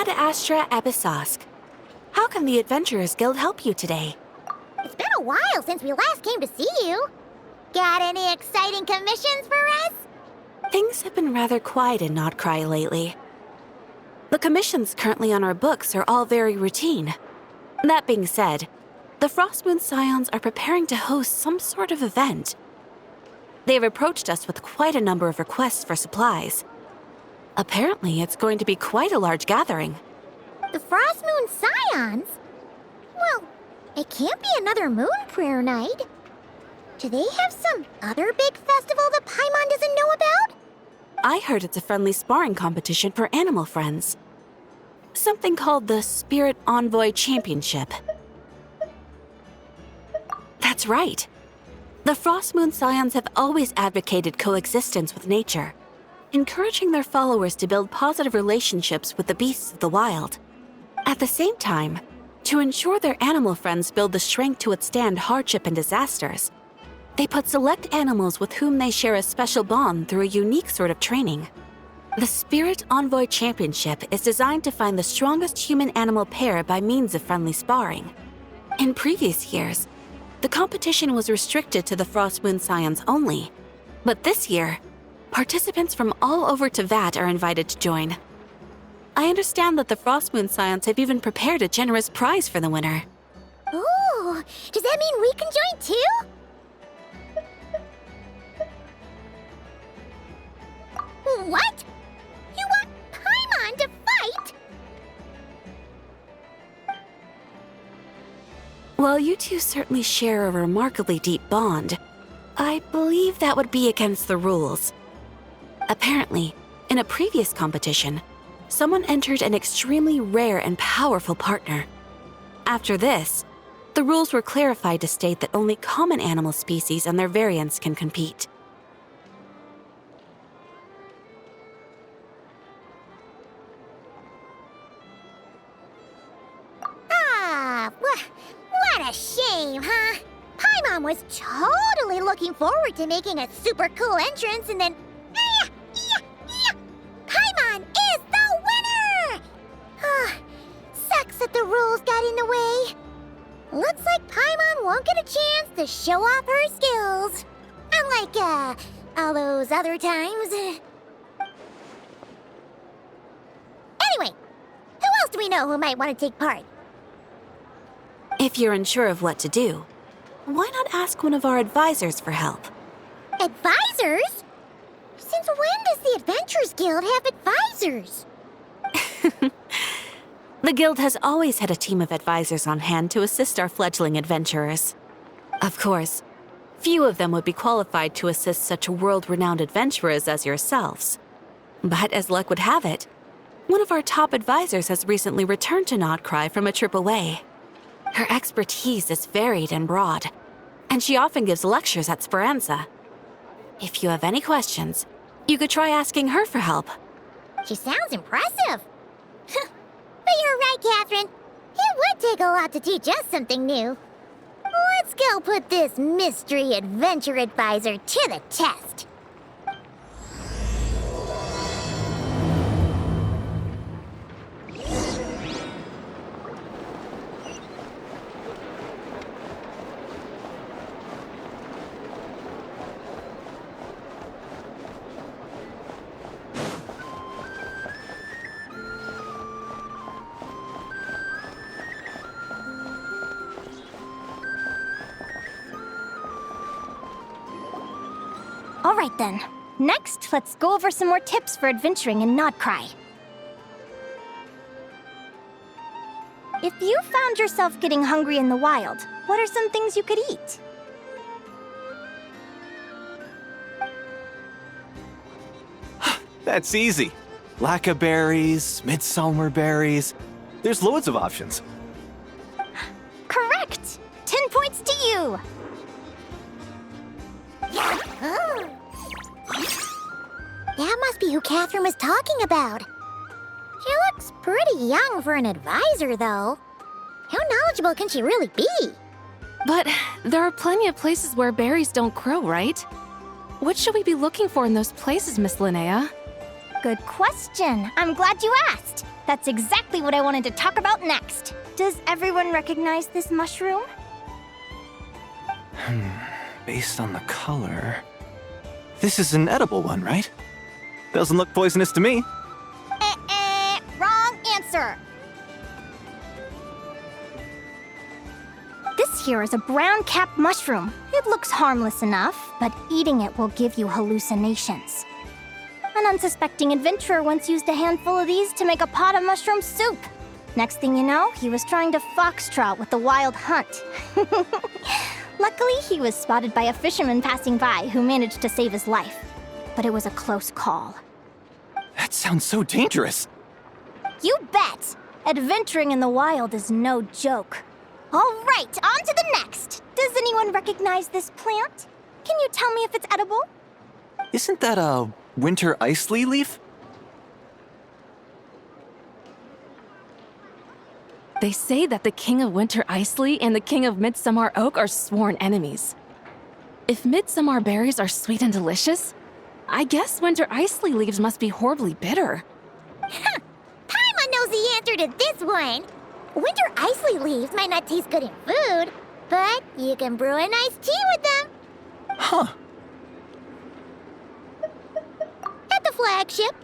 Ad Astra Episosk. How can the Adventurers Guild help you today? It's been a while since we last came to see you. Got any exciting commissions for us? Things have been rather quiet in Notcry lately. The commissions currently on our books are all very routine. That being said, the Frostmoon Scions are preparing to host some sort of event. They've approached us with quite a number of requests for supplies. Apparently, it's going to be quite a large gathering. The Frostmoon Scions? Well, it can't be another Moon Prayer Night. Do they have some other big festival that Paimon doesn't know about? I heard it's a friendly sparring competition for animal friends. Something called the Spirit Envoy Championship. That's right. The Frostmoon Scions have always advocated coexistence with nature, encouraging their followers to build positive relationships with the beasts of the wild. At the same time, to ensure their animal friends build the strength to withstand hardship and disasters, they put select animals with whom they share a special bond through a unique sort of training. The Spirit Envoy Championship is designed to find the strongest human-animal pair by means of friendly sparring. In previous years, the competition was restricted to the Frostmoon Scions only, but this year, participants from all over Teyvat are invited to join. I understand that the Frostmoon Scions have even prepared a generous prize for the winner. Ooh, does that mean we can join too? What? You want Paimon to fight? While you two certainly share a remarkably deep bond, I believe that would be against the rules. Apparently, in a previous competition, someone entered an extremely rare and powerful partner. After this, the rules were clarified to state that only common animal species and their variants can compete. What a shame, huh? Paimon was totally looking forward to making a super cool entrance and then... Paimon is the winner! Sucks that the rules got in the way. Looks like Paimon won't get a chance to show off her skills. Unlike, all those other times. Anyway, who else do we know who might want to take part? If you're unsure of what to do, why not ask one of our advisors for help? Advisors? Since when does the Adventurers Guild have advisors? The Guild has always had a team of advisors on hand to assist our fledgling adventurers. Of course, few of them would be qualified to assist such world-renowned adventurers as yourselves. But as luck would have it, one of our top advisors has recently returned to Notcry from a trip away. Her expertise is varied and broad, and she often gives lectures at Speranza. If you have any questions, you could try asking her for help. She sounds impressive. But you're right, Catherine. It would take a lot to teach us something new. Let's go put this mystery adventure advisor to the test. All right then. Next, let's go over some more tips for adventuring in Notcry. If you found yourself getting hungry in the wild, what are some things you could eat? That's easy. Lacca berries, midsummer berries. There's loads of options. Correct! 10 points to you! That must be who Catherine was talking about. She looks pretty young for an advisor, though. How knowledgeable can she really be? But there are plenty of places where berries don't grow, right? What should we be looking for in those places, Miss Linnea? Good question. I'm glad you asked. That's exactly what I wanted to talk about next. Does everyone recognize this mushroom? Based on the color... This is an edible one, right? Doesn't look poisonous to me. Wrong answer. This here is a brown-capped mushroom. It looks harmless enough, but eating it will give you hallucinations. An unsuspecting adventurer once used a handful of these to make a pot of mushroom soup. Next thing you know, he was trying to foxtrot with the wild hunt. Luckily, he was spotted by a fisherman passing by who managed to save his life. But it was a close call. That sounds so dangerous. You bet! Adventuring in the wild is no joke. All right, on to the next. Does anyone recognize this plant? Can you tell me if it's edible? Isn't that a winter ice leaf? They say that the King of Winter Isley and the King of Midsummer Oak are sworn enemies. If midsummer berries are sweet and delicious, I guess winter isley leaves must be horribly bitter. Paimon knows the answer to this one. Winter isley leaves might not taste good in food, but you can brew a nice tea with them. Huh. At the flagship.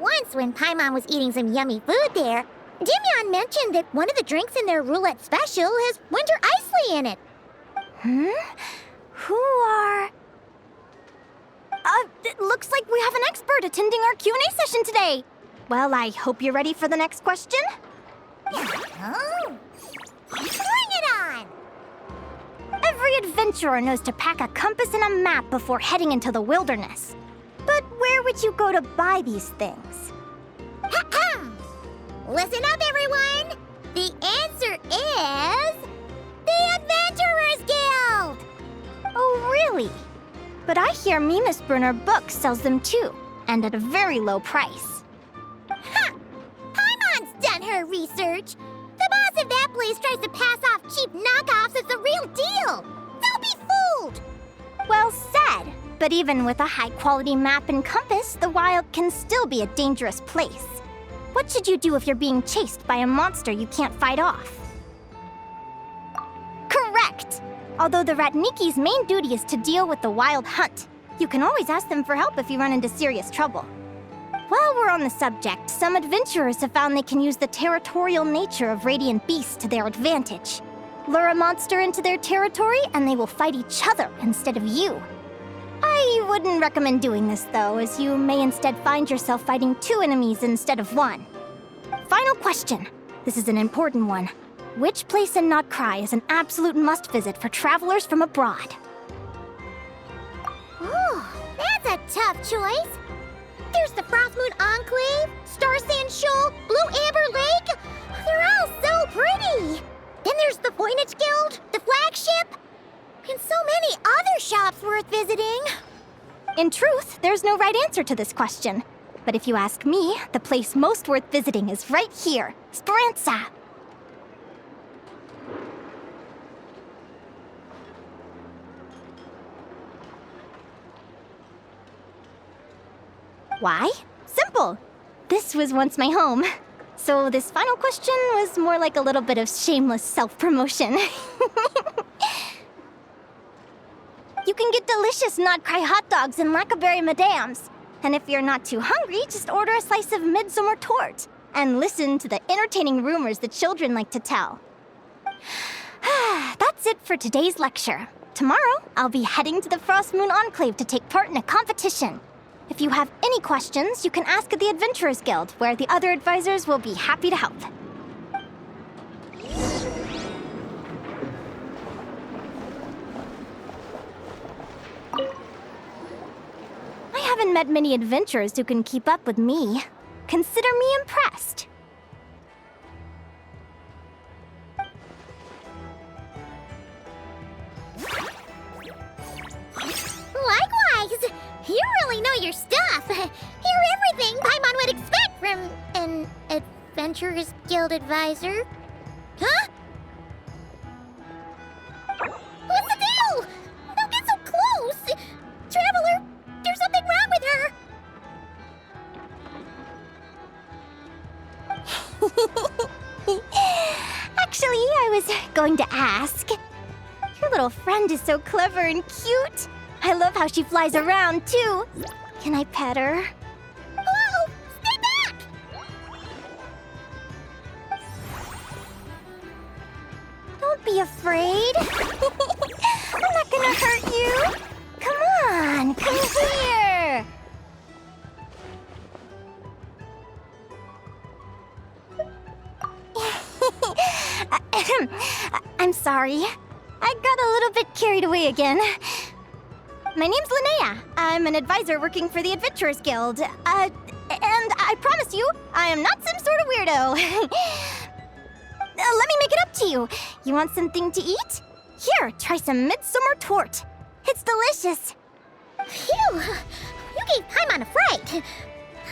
Once when Paimon was eating some yummy food there, Dimyon mentioned that one of the drinks in their roulette special has winter isley in it. Who are... it looks like we have an expert attending our Q&A session today. Well, I hope you're ready for the next question. Oh, bring it on! Every adventurer knows to pack a compass and a map before heading into the wilderness. But where would you go to buy these things? Listen up, everyone! The answer is... the Adventurers Guild! Oh, really? But I hear Mimas Brunner Books sells them too, and at a very low price. Ha! Paimon's done her research. The boss of that place tries to pass off cheap knockoffs as the real deal. Don't be fooled! Well said. But even with a high-quality map and compass, the wild can still be a dangerous place. What should you do if you're being chased by a monster you can't fight off? Correct! Although the Ratniki's main duty is to deal with the wild hunt, you can always ask them for help if you run into serious trouble. While we're on the subject, some adventurers have found they can use the territorial nature of radiant beasts to their advantage. Lure a monster into their territory and they will fight each other instead of you. I wouldn't recommend doing this though, as you may instead find yourself fighting two enemies instead of one. Final question. This is an important one. Which place in Notcry is an absolute must-visit for travelers from abroad? Ooh, that's a tough choice. There's the Frostmoon Enclave, Star Sand Shoal, Blue Amber Lake. They're all so pretty. Then there's the Voynich Guild, the flagship, and so many other shops worth visiting. In truth, there's no right answer to this question. But if you ask me, the place most worth visiting is right here, Speranza. Why? Simple. This was once my home. So this final question was more like a little bit of shameless self-promotion. You can get delicious Notcry hot dogs and Lackaberry Madams. And if you're not too hungry, just order a slice of midsummer tort. And listen to the entertaining rumors the children like to tell. That's it for today's lecture. Tomorrow, I'll be heading to the Frostmoon Enclave to take part in a competition. If you have any questions, you can ask at the Adventurers Guild, where the other advisors will be happy to help. I haven't met many adventurers who can keep up with me. Consider me impressed. Likewise! You really know your stuff. You're everything Paimon would expect from an Adventurers Guild advisor. Huh? What's the deal? Don't get so close! Traveler, there's something wrong with her! Actually, I was going to ask. Your little friend is so clever and cute. I love how she flies around, too. Can I pet her? Whoa! Stay back! Don't be afraid. I'm not gonna hurt you. Come on, come here. I'm sorry. I got a little bit carried away again. My name's Linnea. I'm an advisor working for the Adventurers Guild. And I promise you, I am not some sort of weirdo. Let me make it up to you. You want something to eat? Here, try some midsummer tort. It's delicious. Phew! You gave Paimon a fright.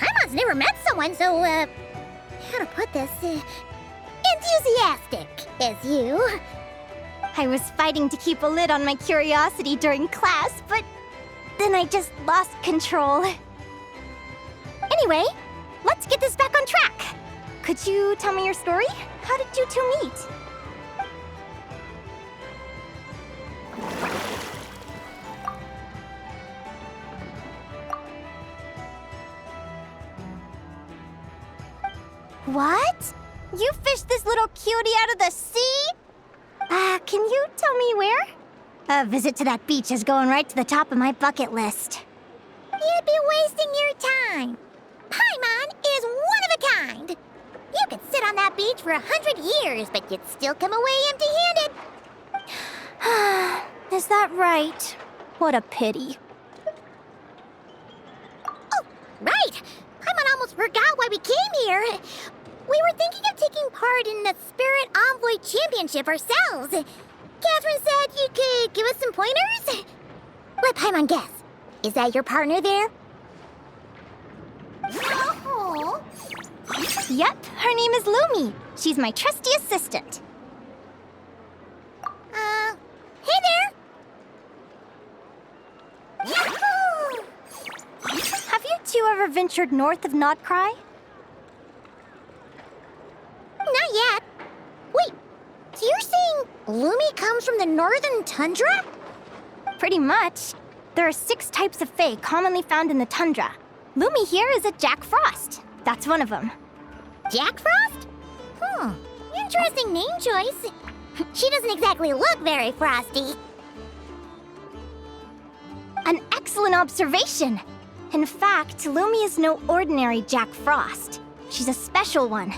Paimon's never met someone so, how to put this, enthusiastic as you. I was fighting to keep a lid on my curiosity during class, but then I just lost control. Anyway, let's get this back on track. Could you tell me your story? How did you two meet? What? You fished this little cutie out of the sea? Can you tell me where? A visit to that beach is going right to the top of my bucket list. You'd be wasting your time. Paimon is one of a kind. You could sit on that beach for 100 years, but you'd still come away empty-handed. Is that right? What a pity. Oh, right. Paimon almost forgot why we came here. We were thinking of taking part in the Spirit Envoy Championship ourselves. Catherine said you could give us some pointers. Let Paimon guess. Is that your partner there? Oh. Yep, her name is Lumi. She's my trusty assistant. Hey there. Yahoo! Have you two ever ventured north of Nodcry? Not yet. Wait, so you're saying Lumi comes from the northern tundra? Pretty much. There are 6 types of fae commonly found in the tundra. Lumi here is a Jack Frost. That's one of them. Jack Frost? Interesting name choice. She doesn't exactly look very frosty. An excellent observation. In fact, Lumi is no ordinary Jack Frost. She's a special one.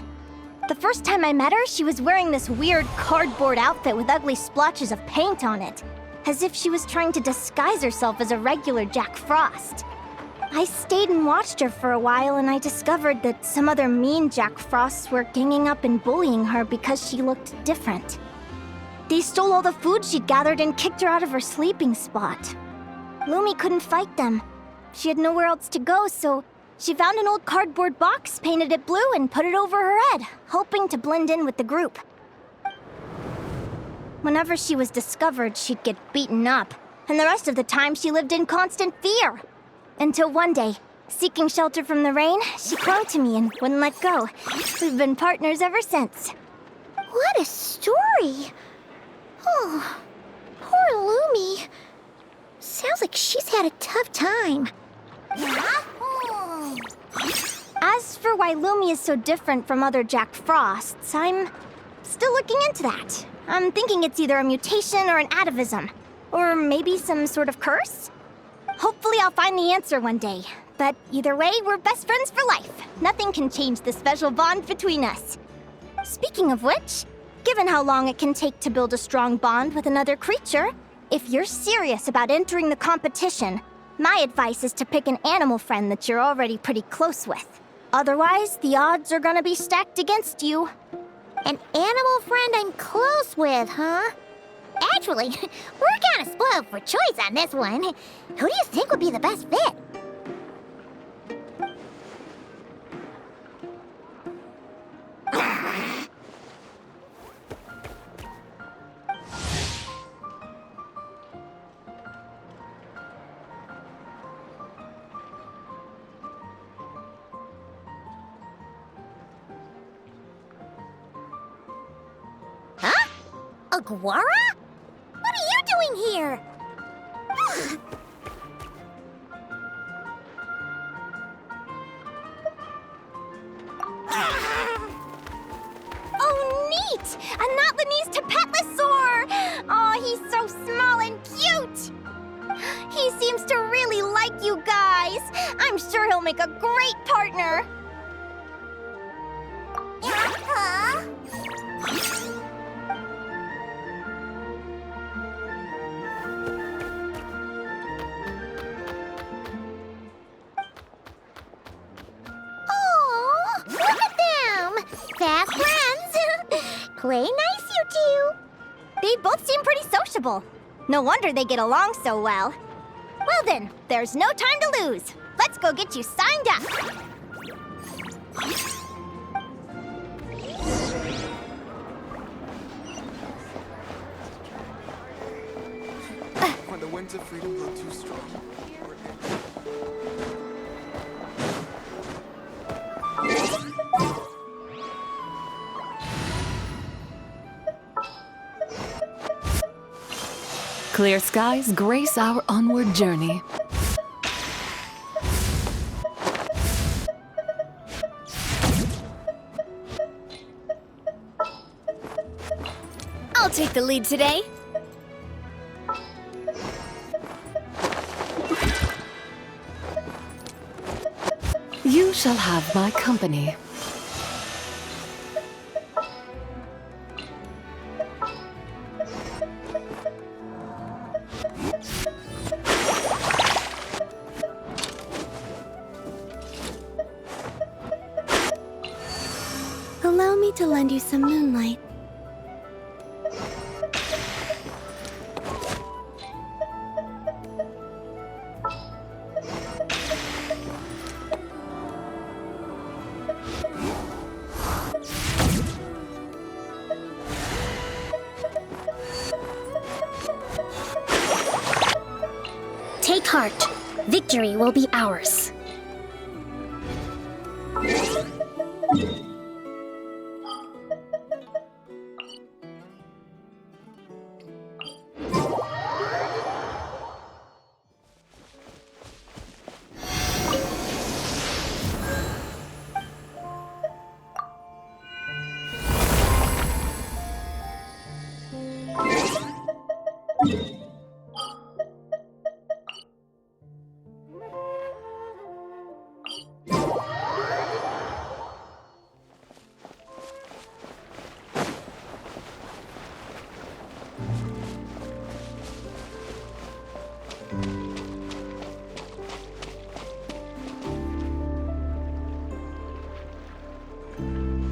The first time I met her, she was wearing this weird cardboard outfit with ugly splotches of paint on it, as if she was trying to disguise herself as a regular Jack Frost. I stayed and watched her for a while, and I discovered that some other mean Jack Frosts were ganging up and bullying her because she looked different. They stole all the food she'd gathered and kicked her out of her sleeping spot. Lumi couldn't fight them. She had nowhere else to go, so she found an old cardboard box, painted it blue, and put it over her head, hoping to blend in with the group. Whenever she was discovered, she'd get beaten up, and the rest of the time she lived in constant fear. Until one day, seeking shelter from the rain, she clung to me and wouldn't let go. We've been partners ever since. What a story. Oh, poor Lumi. Sounds like she's had a tough time. As for why Lumi is so different from other Jack Frosts, I'm still looking into that. I'm thinking it's either a mutation or an atavism. Or maybe some sort of curse? Hopefully I'll find the answer one day. But either way, we're best friends for life. Nothing can change the special bond between us. Speaking of which, given how long it can take to build a strong bond with another creature, if you're serious about entering the competition, my advice is to pick an animal friend that you're already pretty close with. Otherwise, the odds are gonna be stacked against you. An animal friend I'm close with, huh? Actually, we're kind of spoiled for choice on this one. Who do you think would be the best fit? Aguara? What are you doing here? Oh, neat! A Notlanese Tapetlosaur! Oh, he's so small and cute! He seems to really like you guys. I'm sure he'll make a great partner. Aw, look at them! Fast friends! Play nice, you two! They both seem pretty sociable. No wonder they get along so well. Well then, there's no time to lose. Let's go get you signed up. When the winds of freedom blow too strong. Clear skies grace our onward journey. I'll take the lead today. You shall have my company. Allow me to lend you some moonlight. Take heart. Victory will be ours.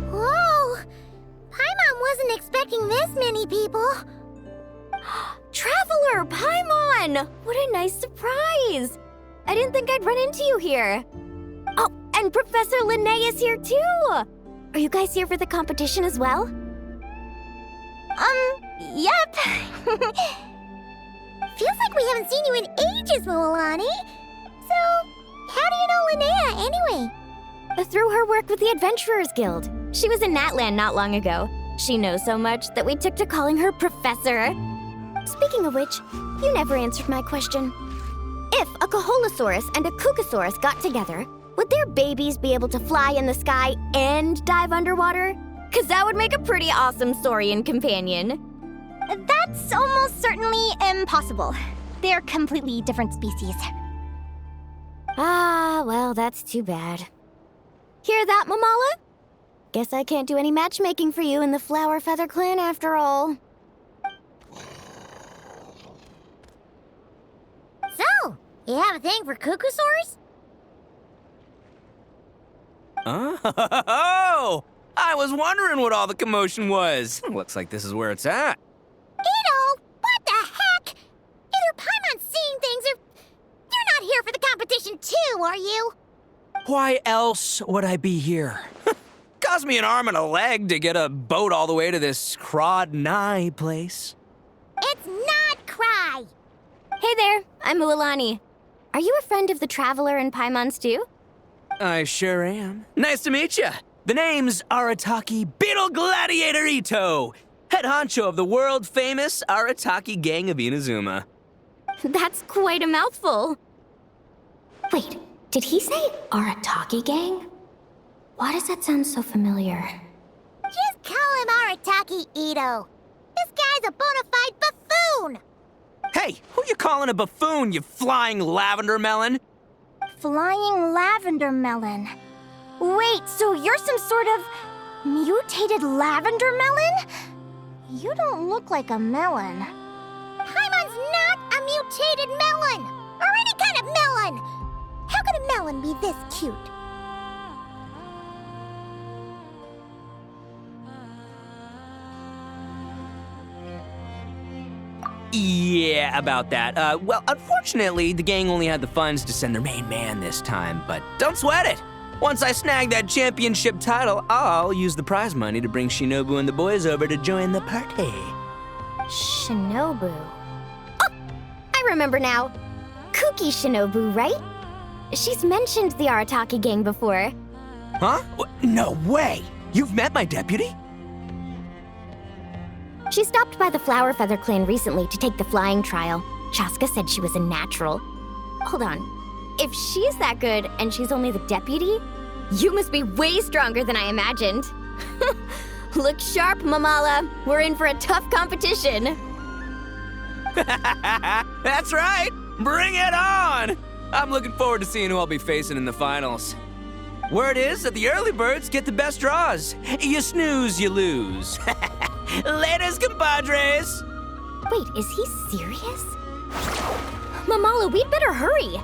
Whoa! Paimon wasn't expecting this many people. Traveler, Paimon! What a nice surprise! I didn't think I'd run into you here. Oh, and Professor Linnae is here too! Are you guys here for the competition as well? Yep. Feels like we haven't seen you in ages, Moalani. So, how do you know Linnea anyway? Through her work with the Adventurers Guild. She was in Natland not long ago. She knows so much that we took to calling her Professor. Speaking of which, you never answered my question. If a Kaholosaurus and a Kukasaurus got together, would their babies be able to fly in the sky and dive underwater? 'Cause that would make a pretty awesome Saurian companion. That's almost certainly impossible. They're completely different species. Ah, well, that's too bad. Hear that, Mamala? Guess I can't do any matchmaking for you in the Flower Feather Clan after all. So, you have a thing for Kukusaurs? Oh! I was wondering what all the commotion was. Looks like this is where it's at. Ito, what the heck? Either Paimon's seeing things or you're not here for the competition too, are you? Why else would I be here? Cost me an arm and a leg to get a boat all the way to this Crod Nye place. It's not Cry. Hey there, I'm Mualani. Are you a friend of the Traveler and Paimon's too? I sure am. Nice to meet ya. The name's Arataki Beetle Gladiator Ito. head honcho of the world-famous Arataki Gang of Inazuma. That's quite a mouthful. Wait, did he say Arataki Gang? Why does that sound so familiar? Just call him Arataki Ito. This guy's a bona fide buffoon. Hey, who you calling a buffoon, you flying lavender melon? Flying lavender melon. Wait, so you're some sort of mutated lavender melon? You don't look like a melon. Paimon's not a mutated melon, or any kind of melon. How could a melon be this cute? Yeah, about that. Well, unfortunately, the gang only had the funds to send their main man this time, but don't sweat it. Once I snag that championship title, I'll use the prize money to bring Shinobu and the boys over to join the party. Shinobu. Oh, I remember now. Kuki Shinobu, right? She's mentioned the Arataki Gang before. Huh? No way! You've met my deputy? She stopped by the Flower Feather clan recently to take the flying trial. Chaska said she was a natural. Hold on. If she's that good and she's only the deputy, you must be way stronger than I imagined. Look sharp, Mamala. We're in for a tough competition. That's right! Bring it on! I'm looking forward to seeing who I'll be facing in the finals. Word is that the early birds get the best draws. You snooze, you lose. Laters, compadres! Wait, is he serious? Mamala, we'd better hurry.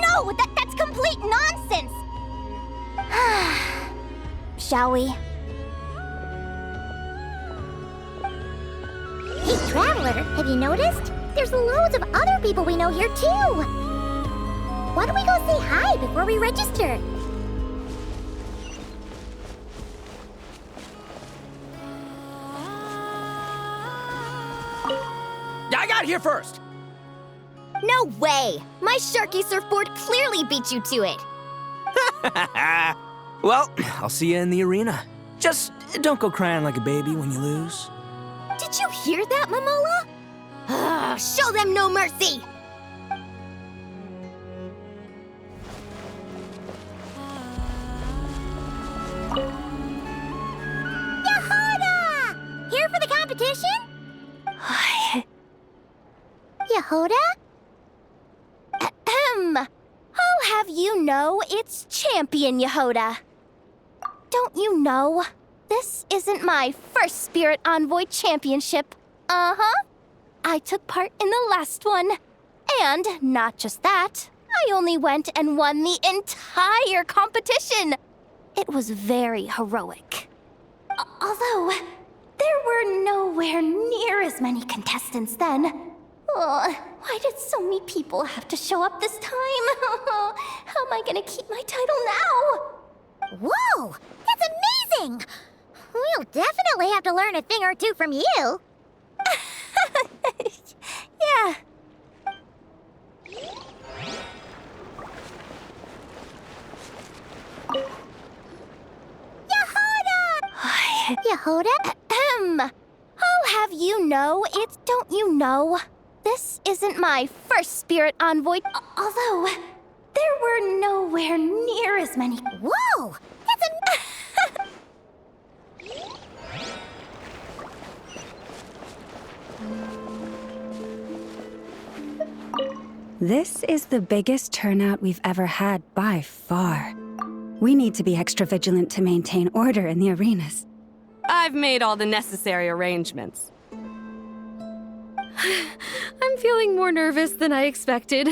No, that's complete nonsense! Shall we? Hey, Traveler, have you noticed? There's loads of other people we know here, too. Why don't we go say hi before we register? I got here first! No way! My Sharky surfboard clearly beat you to it. Well, I'll see you in the arena. Just don't go crying like a baby when you lose. Did you hear that, Mamala? Show them no mercy! Yehoda! Here for the competition? Yehoda? I'll have you know it's Champion Yehoda. Don't you know? This isn't my first Spirit Envoy Championship. Uh-huh. I took part in the last one. And not just that, I only went and won the entire competition. It was very heroic. Although, there were nowhere near as many contestants then. Why did so many people have to show up this time? How am I gonna keep my title now? Whoa! That's amazing! We'll definitely have to learn a thing or two from you. Yeah. Yehoda? I'll have you know don't you know? This isn't my first Spirit Envoy. Although, there were nowhere near as many. Whoa! That's This is the biggest turnout we've ever had by far. We need to be extra vigilant to maintain order in the arenas. I've made all the necessary arrangements. I'm feeling more nervous than I expected.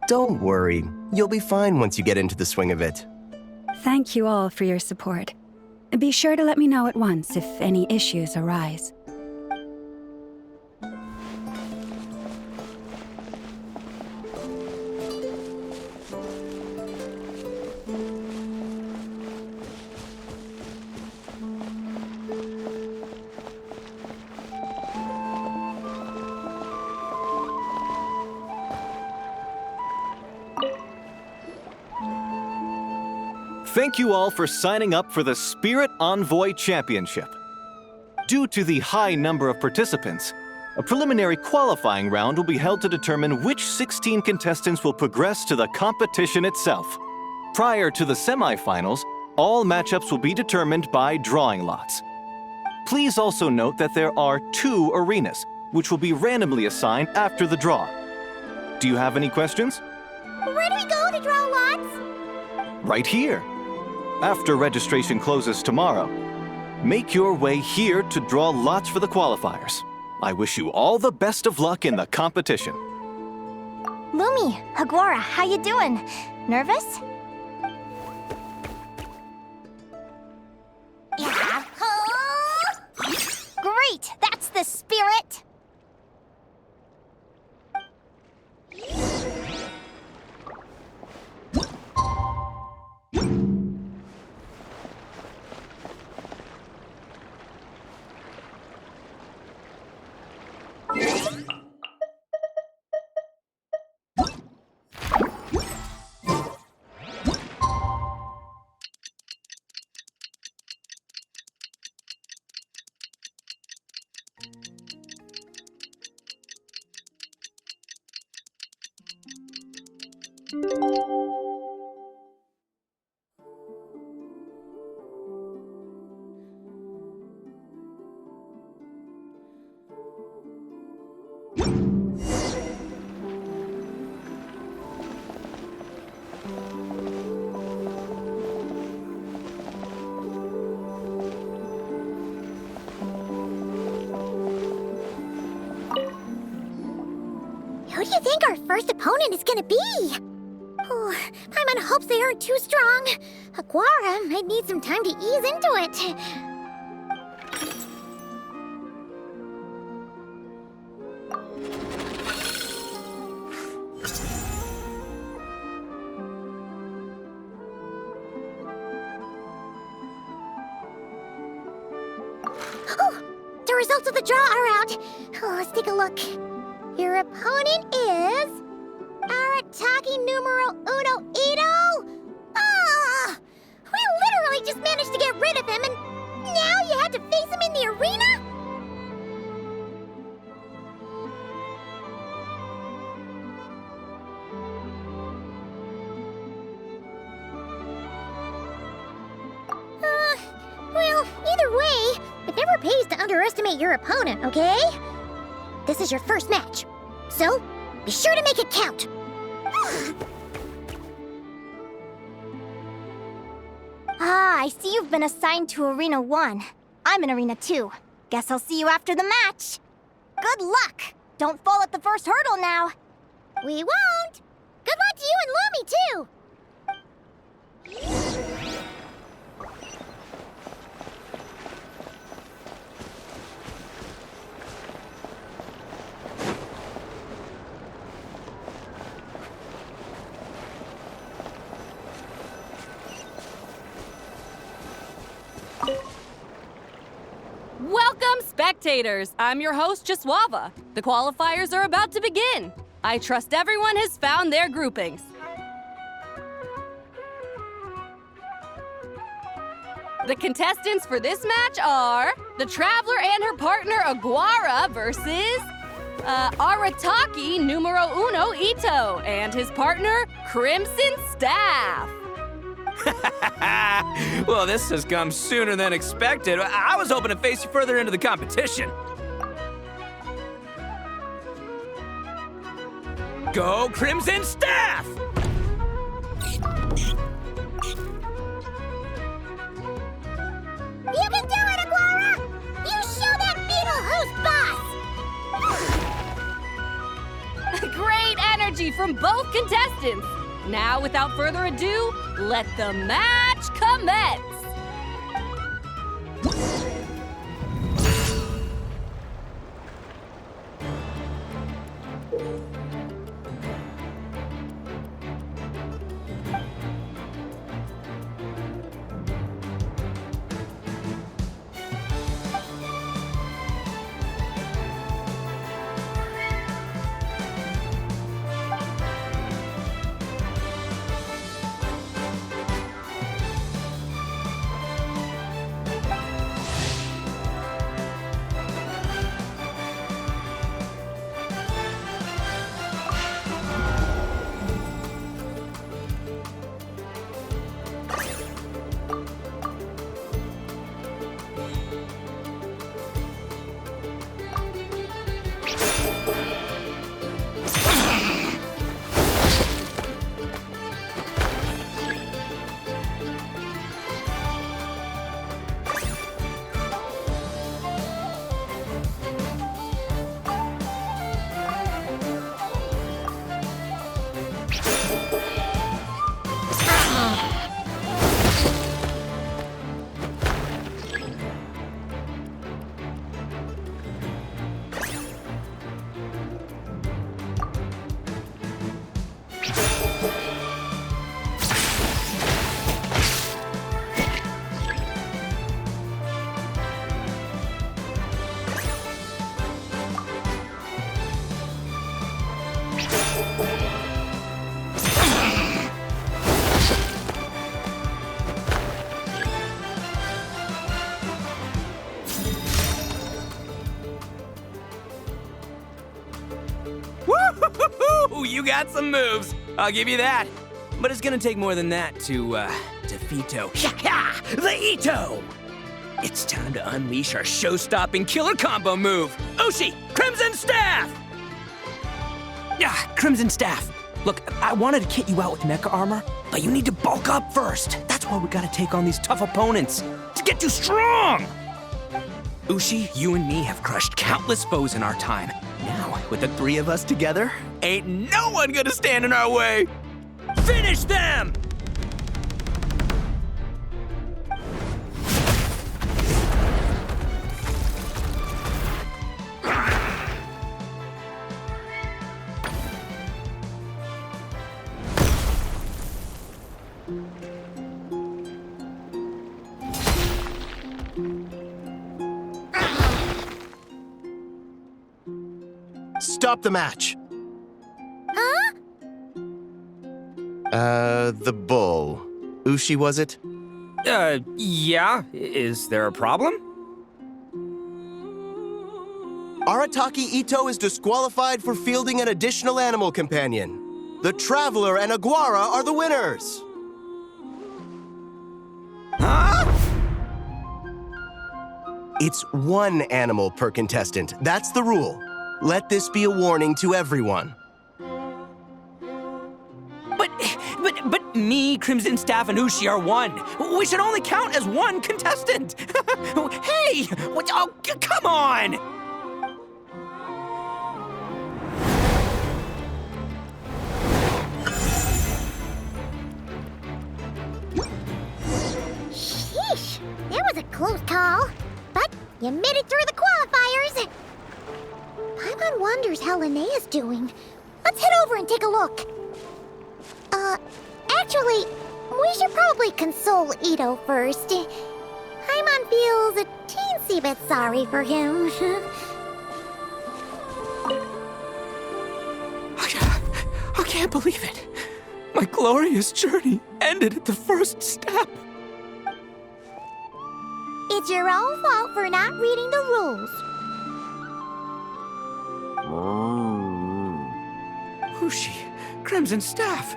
Don't worry. You'll be fine once you get into the swing of it. Thank you all for your support. Be sure to let me know at once if any issues arise. Thank you all for signing up for the Spirit Envoy Championship. Due to the high number of participants, a preliminary qualifying round will be held to determine which 16 contestants will progress to the competition itself. Prior to the semifinals, all matchups will be determined by drawing lots. Please also note that there are 2 arenas, which will be randomly assigned after the draw. Do you have any questions? Where do we go to draw lots? Right here. After registration closes tomorrow, make your way here to draw lots for the qualifiers. I wish you all the best of luck in the competition. Lumi, Aguara, how you doing? Nervous? Great! That's the spirit! Who do you think our first opponent is gonna be? Oh, Paimon hopes they aren't too strong. Aguara might need some time to ease into it. Oh, the results of the draw are out. Oh, let's take a look. Your opponent is Arataki numero uno Ito? Ah! We literally just managed to get rid of him, and now you had to face him in the arena? Well, either way, it never pays to underestimate your opponent, okay? This is your first match, so be sure to make it count. Ah, I see you've been assigned to Arena 1. I'm in Arena 2. Guess I'll see you after the match. Good luck! Don't fall at the first hurdle now. We won't. Good luck to you and Lumi, too. Welcome, spectators! I'm your host, Jaswava. The qualifiers are about to begin. I trust everyone has found their groupings. The contestants for this match are the Traveler and her partner Aguara versus Arataki numero uno Ito and his partner Crimson Staff. Well, this has come sooner than expected. I was hoping to face you further into the competition. Go Crimson Staff! You can do it, Aguara! You show that beetle who's boss! Great energy from both contestants. Now, without further ado, let the match commence. got some moves, I'll give you that. But it's gonna take more than that to defeat the Ito! It's time to unleash our show-stopping killer combo move, Ushi, Crimson Staff! Crimson Staff. Look, I wanted to kit you out with mecha armor, but you need to bulk up first. That's why we gotta take on these tough opponents, to get you strong! Ushi, you and me have crushed countless foes in our time. Now, with the three of us together, ain't no one gonna stand in our way! Finish them! Stop the match. Huh? The bull. Ushi, was it? Yeah. Is there a problem? Arataki Ito is disqualified for fielding an additional animal companion. The Traveler and Aguara are the winners. Huh? It's one animal per contestant. That's the rule. Let this be a warning to everyone. But me, Crimson Staff, and Ushi are one. We should only count as one contestant. Hey! What? Oh, come on! Sheesh, that was a close call. But you made it through the qualifiers. Paimon wonders how Linnea's doing. Let's head over and take a look. Actually, we should probably console Ito first. Paimon feels a teensy bit sorry for him. I can't believe it. My glorious journey ended at the first step. It's your own fault for not reading the rules. Ushi, Crimson Staff,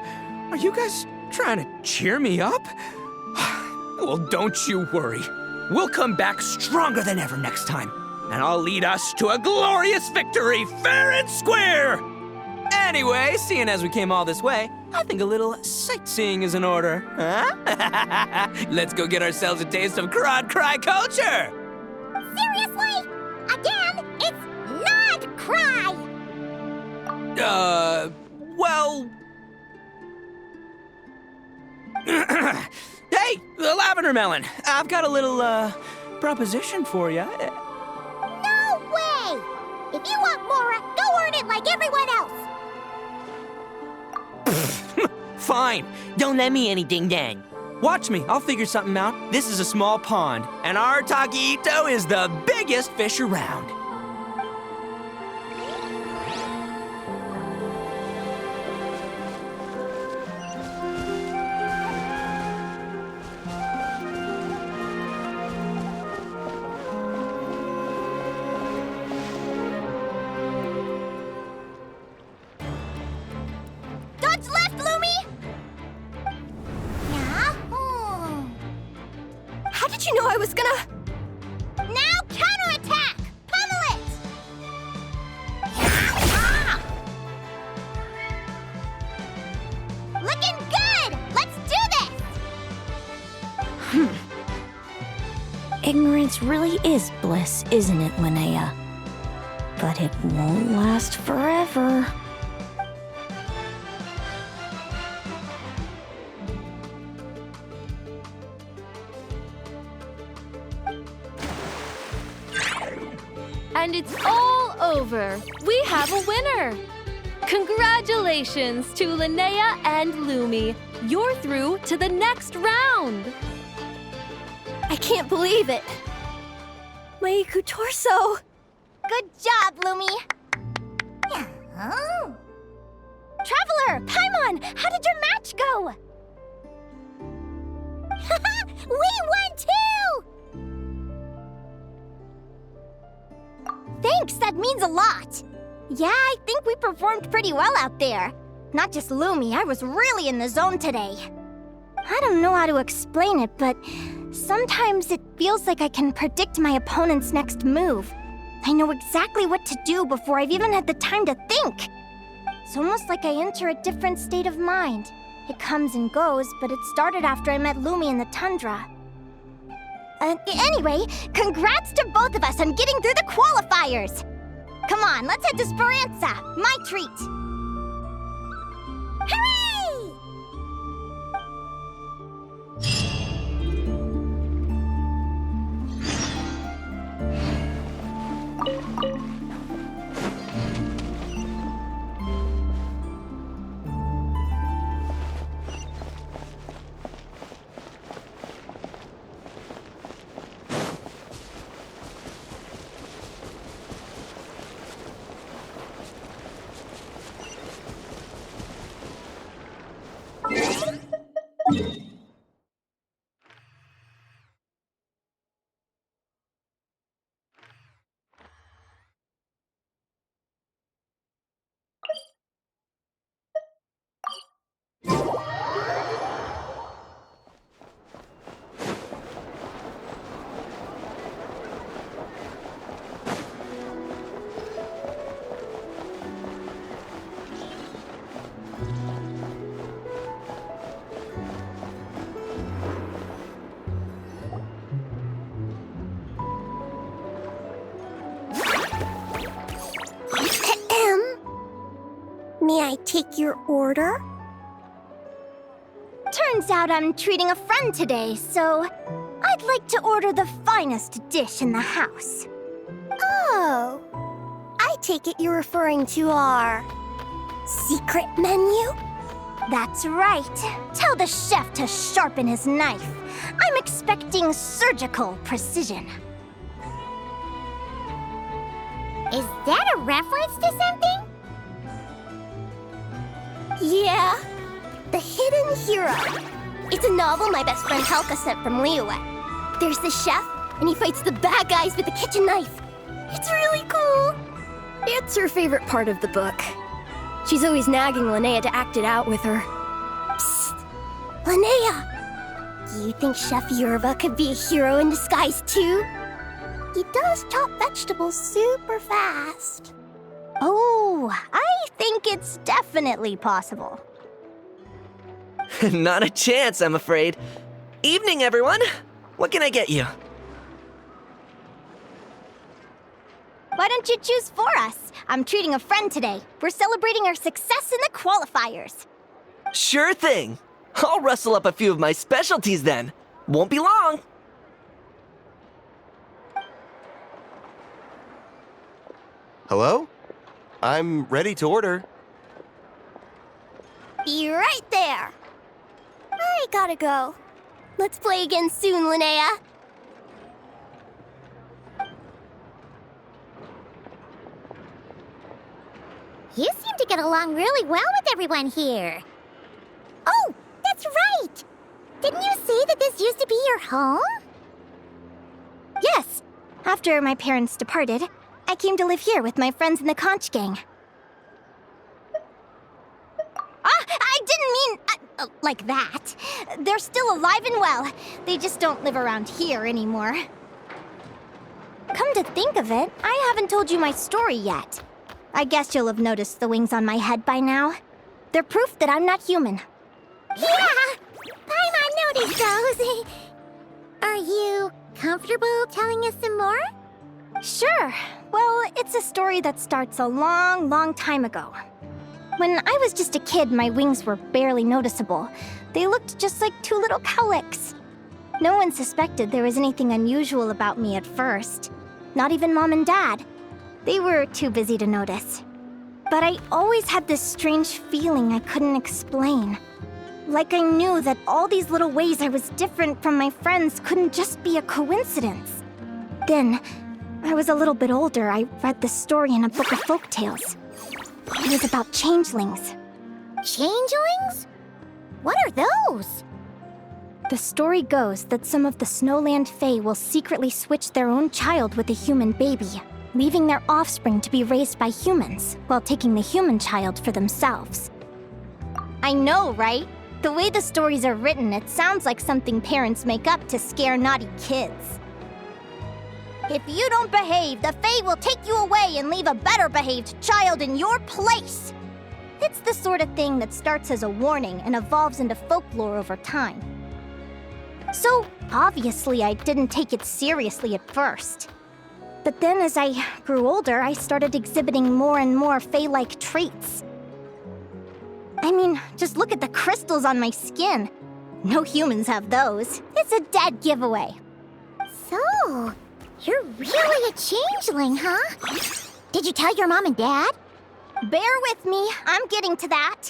are you guys trying to cheer me up? Well, don't you worry. We'll come back stronger than ever next time, and I'll lead us to a glorious victory, fair and square! Anyway, seeing as we came all this way, I think a little sightseeing is in order, huh? Let's go get ourselves a taste of Crod Cry culture! Seriously? Again, it's not cry! Well... Hey, the Lavender Melon, I've got a little, proposition for you. No way! If you want Mora, go earn it like everyone else! Fine, don't let me any ding-dang. Watch me, I'll figure something out. This is a small pond, and Arataki Ito is the biggest fish around. Dodge left, Lumi! Yeah? How did you know I was gonna... Now counterattack! Pummel it! Looking good! Let's do this! Ignorance really is bliss, isn't it, Linnea? But it won't last forever. And it's all over. We have a winner. Congratulations to Linnea and Lumi. You're through to the next round. I can't believe it. Meiku Torso. Good job, Lumi! Oh. Traveler, Paimon, how did your match go? We won too! Thanks, that means a lot. Yeah, I think we performed pretty well out there. Not just Lumi, I was really in the zone today. I don't know how to explain it, but sometimes it feels like I can predict my opponent's next move. I know exactly what to do before I've even had the time to think. It's almost like I enter a different state of mind. It comes and goes, but it started after I met Lumi in the tundra. Anyway, congrats to both of us on getting through the qualifiers! Come on, let's head to Speranza, my treat! Hooray! May I take your order? Turns out I'm treating a friend today, so I'd like to order the finest dish in the house. Oh, I take it you're referring to our secret menu? That's right. Tell the chef to sharpen his knife. I'm expecting surgical precision. Is that a reference to something? Yeah, The Hidden Hero. It's a novel my best friend Halka sent from Liyue. There's the chef, and he fights the bad guys with a kitchen knife. It's really cool. It's her favorite part of the book. She's always nagging Linnea to act it out with her. Psst! Linnea! Do you think Chef Yerva could be a hero in disguise too? He does chop vegetables super fast. Oh, I think it's definitely possible. Not a chance, I'm afraid. Evening, everyone. What can I get you? Why don't you choose for us? I'm treating a friend today. We're celebrating our success in the qualifiers. Sure thing. I'll rustle up a few of my specialties then. Won't be long. Hello? I'm ready to order. Be right there. I gotta go. Let's play again soon, Linnea. You seem to get along really well with everyone here. Oh, that's right! Didn't you say that this used to be your home? Yes. After my parents departed, I came to live here with my friends in the conch gang. I didn't mean like that. They're still alive and well. They just don't live around here anymore. Come to think of it, I haven't told you my story yet. I guess you'll have noticed the wings on my head by now. They're proof that I'm not human. Yeah! Paimon noticed those. Are you comfortable telling us some more? Sure. Well, it's a story that starts a long, long time ago. When I was just a kid, my wings were barely noticeable. They looked just like two little cowlicks. No one suspected there was anything unusual about me at first. Not even Mom and Dad. They were too busy to notice. But I always had this strange feeling I couldn't explain. Like I knew that all these little ways I was different from my friends couldn't just be a coincidence. Then, I was a little bit older, I read this story in a book of folktales. It was about changelings. Changelings? What are those? The story goes that some of the Snowland Fae will secretly switch their own child with a human baby, leaving their offspring to be raised by humans, while taking the human child for themselves. I know, right? The way the stories are written, it sounds like something parents make up to scare naughty kids. If you don't behave, the Fae will take you away and leave a better behaved child in your place. It's the sort of thing that starts as a warning and evolves into folklore over time. So, obviously, I didn't take it seriously at first. But then as I grew older, I started exhibiting more and more Fae-like traits. I mean, just look at the crystals on my skin. No humans have those. It's a dead giveaway. So, you're really a changeling, huh? Did you tell your mom and dad? Bear with me, I'm getting to that.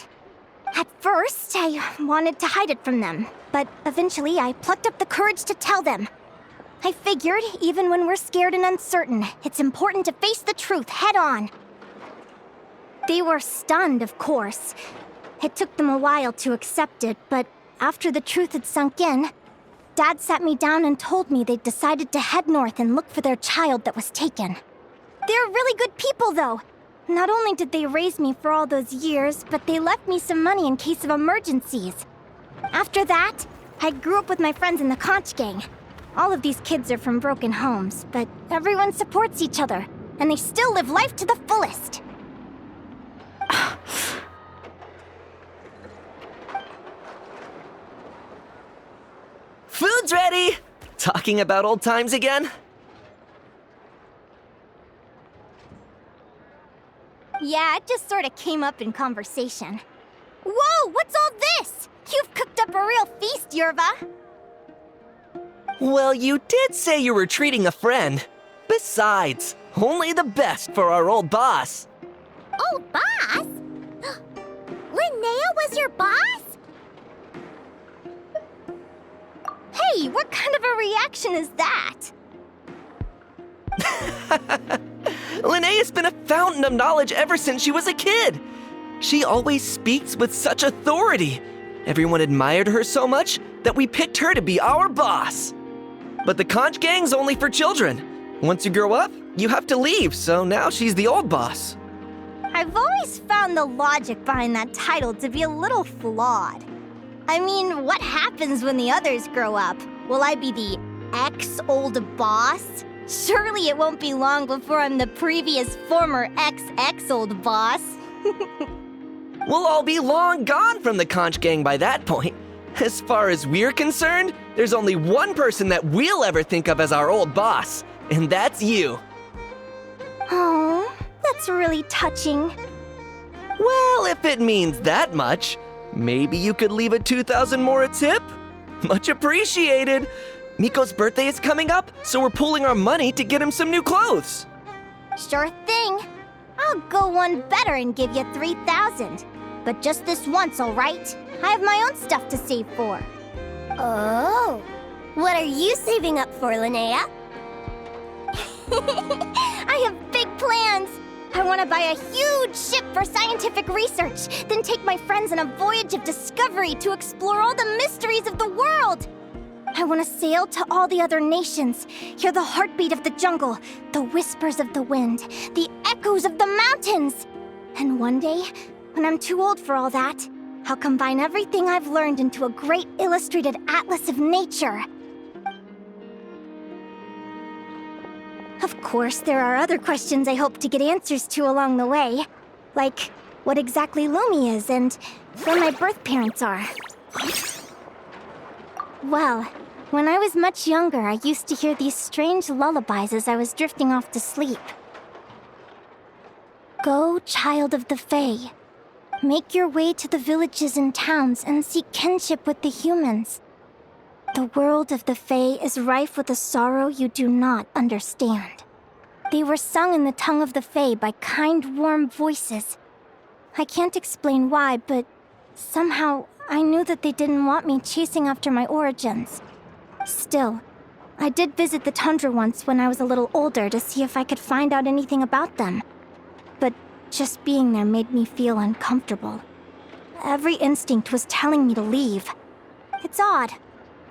At first, I wanted to hide it from them, but eventually I plucked up the courage to tell them. I figured, even when we're scared and uncertain, it's important to face the truth head on. They were stunned, of course. It took them a while to accept it, but after the truth had sunk in, Dad sat me down and told me they'd decided to head north and look for their child that was taken. They're really good people, though. Not only did they raise me for all those years, but they left me some money in case of emergencies. After that, I grew up with my friends in the Conch Gang. All of these kids are from broken homes, but everyone supports each other, and they still live life to the fullest. Food's ready! Talking about old times again? Yeah, it just sort of came up in conversation. Whoa, what's all this? You've cooked up a real feast, Yerva. Well, you did say you were treating a friend. Besides, only the best for our old boss. Old boss? Linnea was your boss? Hey, what kind of a reaction is that? Linnea's been a fountain of knowledge ever since she was a kid. She always speaks with such authority. Everyone admired her so much that we picked her to be our boss. But the Conch Gang's only for children. Once you grow up, you have to leave, so now she's the old boss. I've always found the logic behind that title to be a little flawed. I mean, what happens when the others grow up? Will I be the ex-old boss? Surely it won't be long before I'm the previous former ex-old boss. We'll all be long gone from the Conch Gang by that point. As far as we're concerned, there's only one person that we'll ever think of as our old boss, and that's you. Oh, that's really touching. Well, if it means that much, maybe you could leave a 2,000 more a tip? Much appreciated. Miko's birthday is coming up, so we're pooling our money to get him some new clothes. Sure thing. I'll go one better and give you 3,000. But just this once, all right? I have my own stuff to save for. Oh. What are you saving up for, Linnea? I have big plans. I want to buy a huge ship for scientific research, then take my friends on a voyage of discovery to explore all the mysteries of the world. I want to sail to all the other nations, hear the heartbeat of the jungle, the whispers of the wind, the echoes of the mountains. And one day, when I'm too old for all that, I'll combine everything I've learned into a great illustrated atlas of nature. Of course, there are other questions I hope to get answers to along the way. Like, what exactly Lumi is and where my birth parents are. Well, when I was much younger, I used to hear these strange lullabies as I was drifting off to sleep. Go, child of the Fae. Make your way to the villages and towns and seek kinship with the humans. The world of the Fae is rife with a sorrow you do not understand. They were sung in the tongue of the Fae by kind, warm voices. I can't explain why, but somehow I knew that they didn't want me chasing after my origins. Still, I did visit the tundra once when I was a little older to see if I could find out anything about them. But just being there made me feel uncomfortable. Every instinct was telling me to leave. It's odd.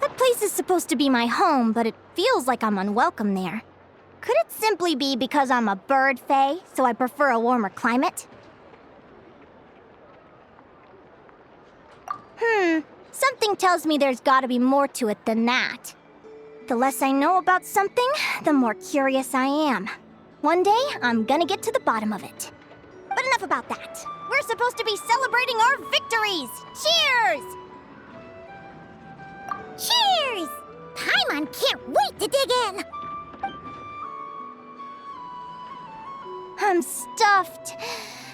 That place is supposed to be my home, but it feels like I'm unwelcome there. Could it simply be because I'm a bird fae, so I prefer a warmer climate? Something tells me there's gotta be more to it than that. The less I know about something, the more curious I am. One day, I'm gonna get to the bottom of it. But enough about that. We're supposed to be celebrating our victories! Cheers! Cheers! Paimon can't wait to dig in! I'm stuffed.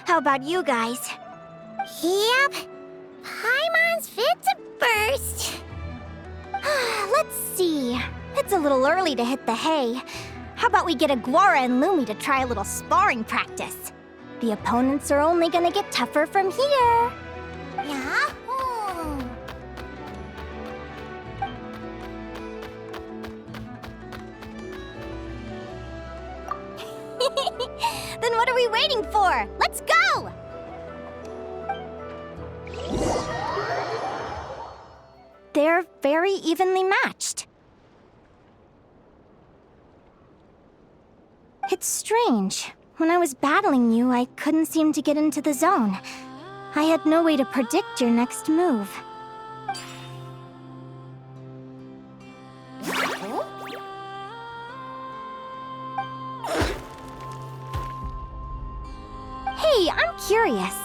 How about you guys? Yep. Paimon's fit to burst. Let's see. It's a little early to hit the hay. How about we get Aguara and Lumi to try a little sparring practice? The opponents are only gonna get tougher from here. Yahoo! Then what are we waiting for? Let's go! They're very evenly matched. It's strange. When I was battling you, I couldn't seem to get into the zone. I had no way to predict your next move. Hey, I'm curious.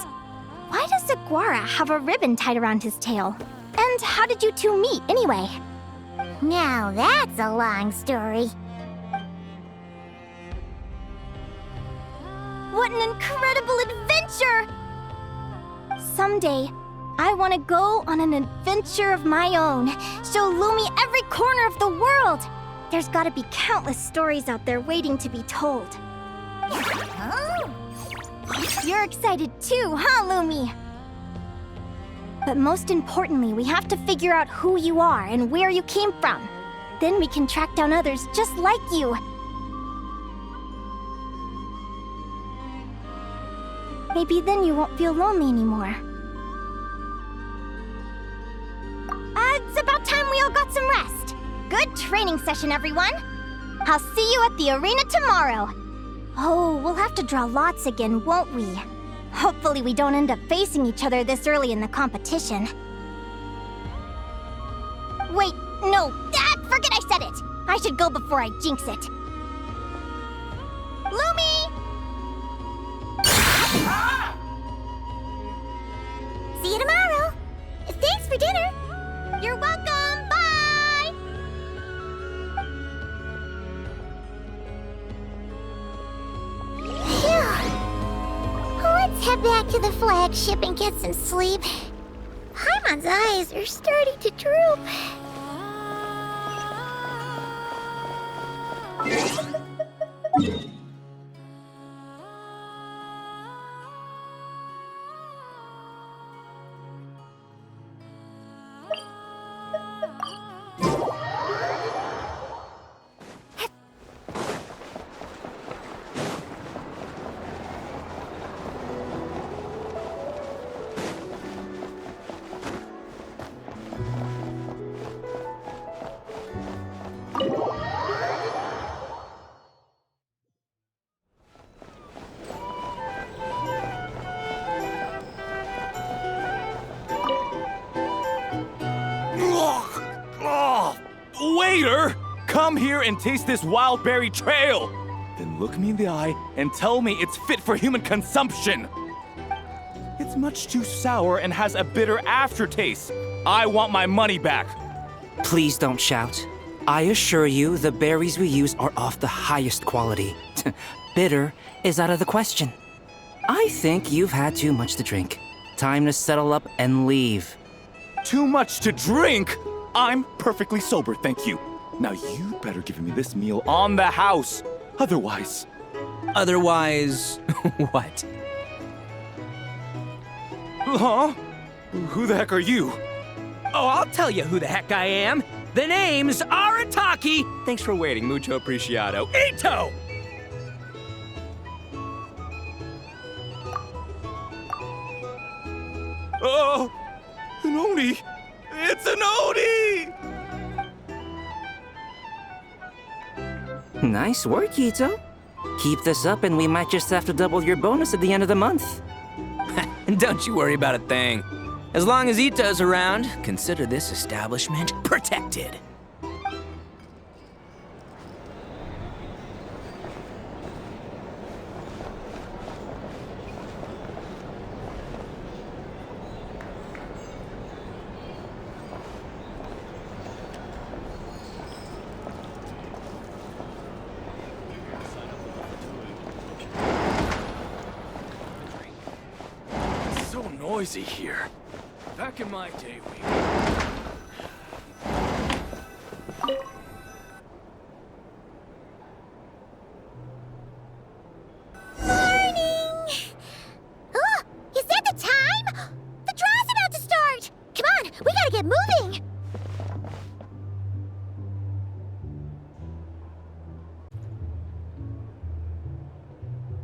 Why does Aguara have a ribbon tied around his tail? And how did you two meet, anyway? Now that's a long story. What an incredible adventure! Someday, I want to go on an adventure of my own. Show Lumi every corner of the world. There's got to be countless stories out there waiting to be told. Oh. You're excited too, huh, Lumi? But most importantly, we have to figure out who you are and where you came from. Then we can track down others just like you. Maybe then you won't feel lonely anymore. It's about time we all got some rest. Good training session, everyone. I'll see you at the arena tomorrow. Oh, we'll have to draw lots again, won't we? Hopefully we don't end up facing each other this early in the competition. Wait, no, forget I said it! I should go before I jinx it. Lumi! See you tomorrow. Thanks for dinner. You're welcome, bye! Phew. Let's head back to the flagship and get some sleep. Paimon's eyes are starting to droop. Waiter! Come here and taste this wild berry trail! Then look me in the eye and tell me it's fit for human consumption! It's much too sour and has a bitter aftertaste. I want my money back! Please don't shout. I assure you, the berries we use are of the highest quality. Bitter is out of the question. I think you've had too much to drink. Time to settle up and leave. Too much to drink? I'm perfectly sober, thank you. Now you better give me this meal on the house. Otherwise... Otherwise, what? Huh? Who the heck are you? Oh, I'll tell you who the heck I am. The name's Arataki. Thanks for waiting, mucho apreciado. Ito! Oh, an Oni! It's an Oni! Nice work, Ito. Keep this up and we might just have to double your bonus at the end of the month. Don't you worry about a thing. As long as Ito's around, consider this establishment protected. It's so noisy here. Back in my day, Morning! Oh, is that the time? The draw's about to start! Come on, we gotta get moving!